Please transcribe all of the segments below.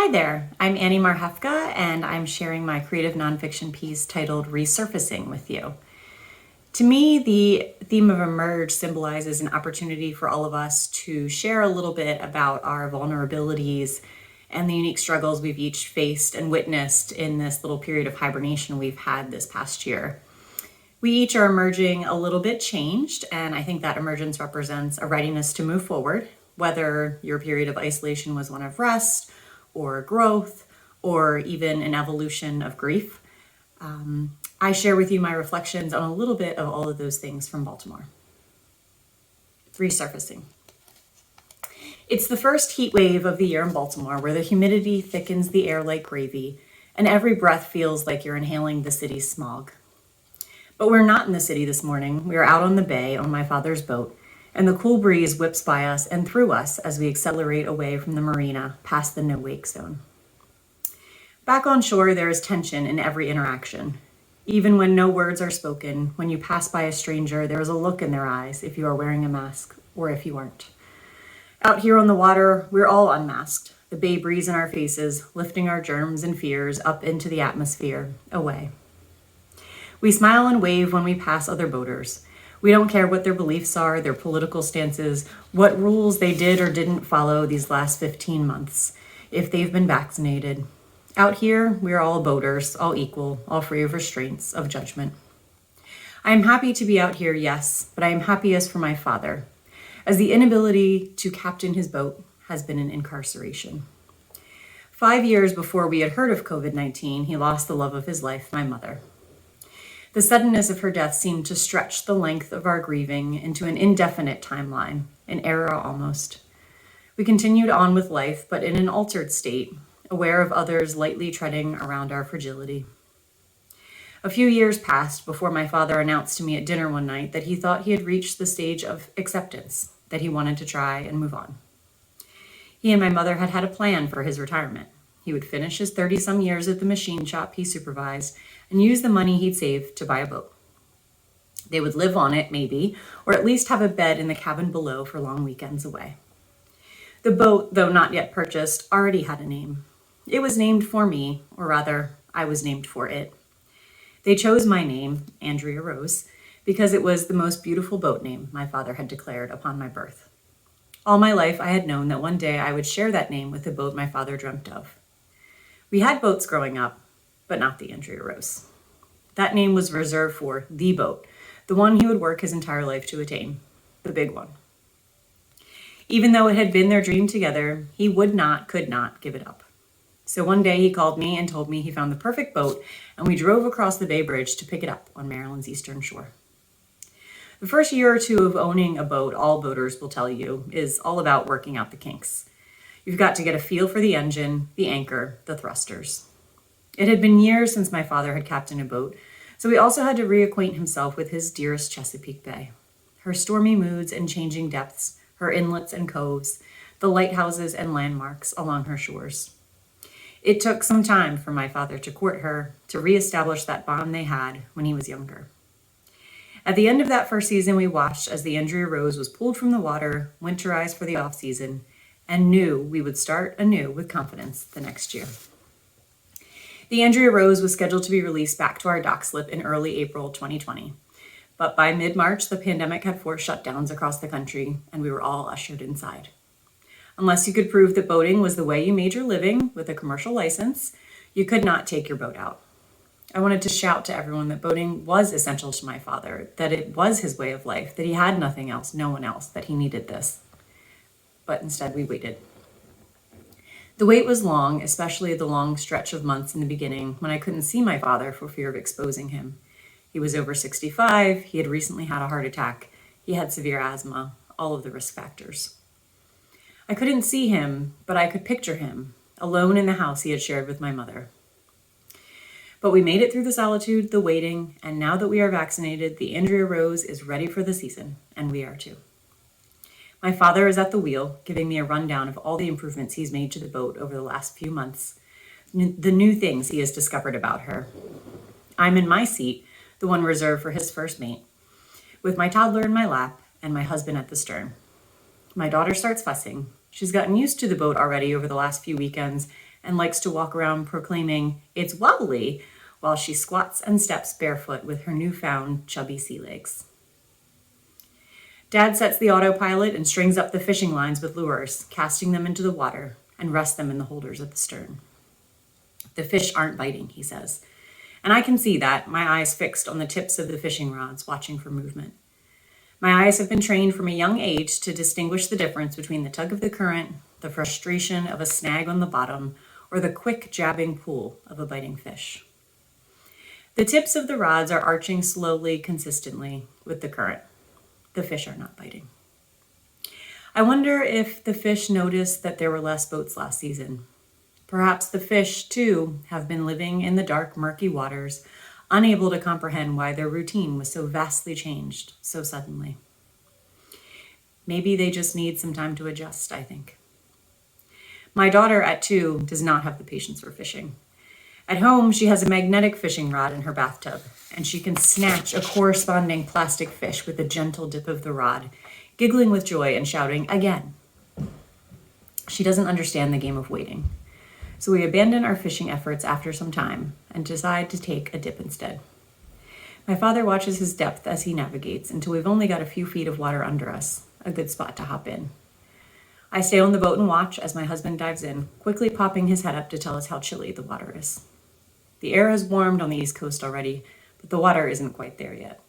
Hi there, I'm Annie Marhefka, and I'm sharing my creative nonfiction piece titled Resurfacing with you. To me, the theme of emerge symbolizes an opportunity for all of us to share a little bit about our vulnerabilities and the unique struggles we've each faced and witnessed in this little period of hibernation we've had this past year. We each are emerging a little bit changed, and I think that emergence represents a readiness to move forward, whether your period of isolation was one of rest, or growth, or even an evolution of grief. I share with you my reflections on a little bit of all of those things from Baltimore. Resurfacing. It's the first heat wave of the year in Baltimore, where the humidity thickens the air like gravy, and every breath feels like you're inhaling the city's smog. But we're not in the city this morning. We are out on the bay on my father's boat, and the cool breeze whips by us and through us as we accelerate away from the marina past the no-wake zone. Back on shore, there is tension in every interaction. Even when no words are spoken, when you pass by a stranger, there is a look in their eyes if you are wearing a mask or if you aren't. Out here on the water, we're all unmasked, the bay breeze in our faces, lifting our germs and fears up into the atmosphere, away. We smile and wave when we pass other boaters. We don't care what their beliefs are, their political stances, what rules they did or didn't follow these last 15 months, if they've been vaccinated. Out here, we're all boaters, all equal, all free of restraints, of judgment. I am happy to be out here, yes, but I am happiest for my father, as the inability to captain his boat has been an incarceration. 5 years before we had heard of COVID-19, he lost the love of his life, my mother. The suddenness of her death seemed to stretch the length of our grieving into an indefinite timeline, an era almost. We continued on with life, but in an altered state, aware of others lightly treading around our fragility. A few years passed before my father announced to me at dinner one night that he thought he had reached the stage of acceptance, that he wanted to try and move on. He and my mother had had a plan for his retirement. He would finish his 30-some years at the machine shop he supervised and use the money he'd saved to buy a boat. They would live on it, maybe, or at least have a bed in the cabin below for long weekends away. The boat, though not yet purchased, already had a name. It was named for me, or rather, I was named for it. They chose my name, Andrea Rose, because it was the most beautiful boat name my father had declared upon my birth. All my life, I had known that one day I would share that name with the boat my father dreamt of. We had boats growing up, but not the Andrea Rose. That name was reserved for the boat, the one he would work his entire life to attain, the big one. Even though it had been their dream together, he could not give it up. So one day he called me and told me he found the perfect boat, and we drove across the Bay Bridge to pick it up on Maryland's eastern shore. The first year or two of owning a boat, all boaters will tell you, is all about working out the kinks. You've got to get a feel for the engine, the anchor, the thrusters. It had been years since my father had captained a boat, so he also had to reacquaint himself with his dearest Chesapeake Bay, her stormy moods and changing depths, her inlets and coves, the lighthouses and landmarks along her shores. It took some time for my father to court her, to reestablish that bond they had when he was younger. At the end of that first season, we watched as the Andrea Rose was pulled from the water, winterized for the off-season, and knew we would start anew with confidence the next year. The Andrea Rose was scheduled to be released back to our dock slip in early April 2020. But by mid-March, the pandemic had forced shutdowns across the country, and we were all ushered inside. Unless you could prove that boating was the way you made your living with a commercial license, you could not take your boat out. I wanted to shout to everyone that boating was essential to my father, that it was his way of life, that he had nothing else, no one else, that he needed this. But instead we waited. The wait was long, especially the long stretch of months in the beginning when I couldn't see my father for fear of exposing him. He was over 65, he had recently had a heart attack, he had severe asthma, all of the risk factors. I couldn't see him, but I could picture him, alone in the house he had shared with my mother. But we made it through the solitude, the waiting, and now that we are vaccinated, the Andrea Rose is ready for the season, and we are too. My father is at the wheel, giving me a rundown of all the improvements he's made to the boat over the last few months, the new things he has discovered about her. I'm in my seat, the one reserved for his first mate, with my toddler in my lap and my husband at the stern. My daughter starts fussing. She's gotten used to the boat already over the last few weekends and likes to walk around proclaiming, "It's wobbly," while she squats and steps barefoot with her newfound chubby sea legs. Dad sets the autopilot and strings up the fishing lines with lures, casting them into the water, and rests them in the holders at the stern. "The fish aren't biting," he says, and I can see that, my eyes fixed on the tips of the fishing rods, watching for movement. My eyes have been trained from a young age to distinguish the difference between the tug of the current, the frustration of a snag on the bottom, or the quick jabbing pull of a biting fish. The tips of the rods are arching slowly, consistently, with the current. The fish are not biting. I wonder if the fish noticed that there were less boats last season. Perhaps the fish, too, have been living in the dark, murky waters, unable to comprehend why their routine was so vastly changed so suddenly. Maybe they just need some time to adjust, I think. My daughter at 2 does not have the patience for fishing. At home, she has a magnetic fishing rod in her bathtub, and she can snatch a corresponding plastic fish with a gentle dip of the rod, giggling with joy and shouting, "Again." She doesn't understand the game of waiting. So we abandon our fishing efforts after some time and decide to take a dip instead. My father watches his depth as he navigates until we've only got a few feet of water under us, a good spot to hop in. I stay on the boat and watch as my husband dives in, quickly popping his head up to tell us how chilly the water is. The air has warmed on the East Coast already, but the water isn't quite there yet.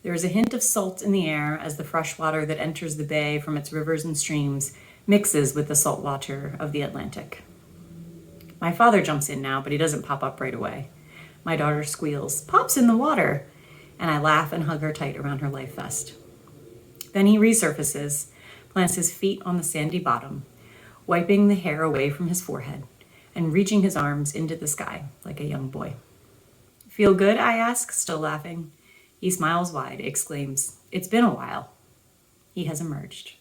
There is a hint of salt in the air as the fresh water that enters the bay from its rivers and streams mixes with the salt water of the Atlantic. My father jumps in now, but he doesn't pop up right away. My daughter squeals, "Pop's in the water," and I laugh and hug her tight around her life vest. Then he resurfaces, plants his feet on the sandy bottom, wiping the hair away from his forehead and reaching his arms into the sky like a young boy. "Feel good?" I ask, still laughing. He smiles wide, exclaims, "It's been a while." He has emerged.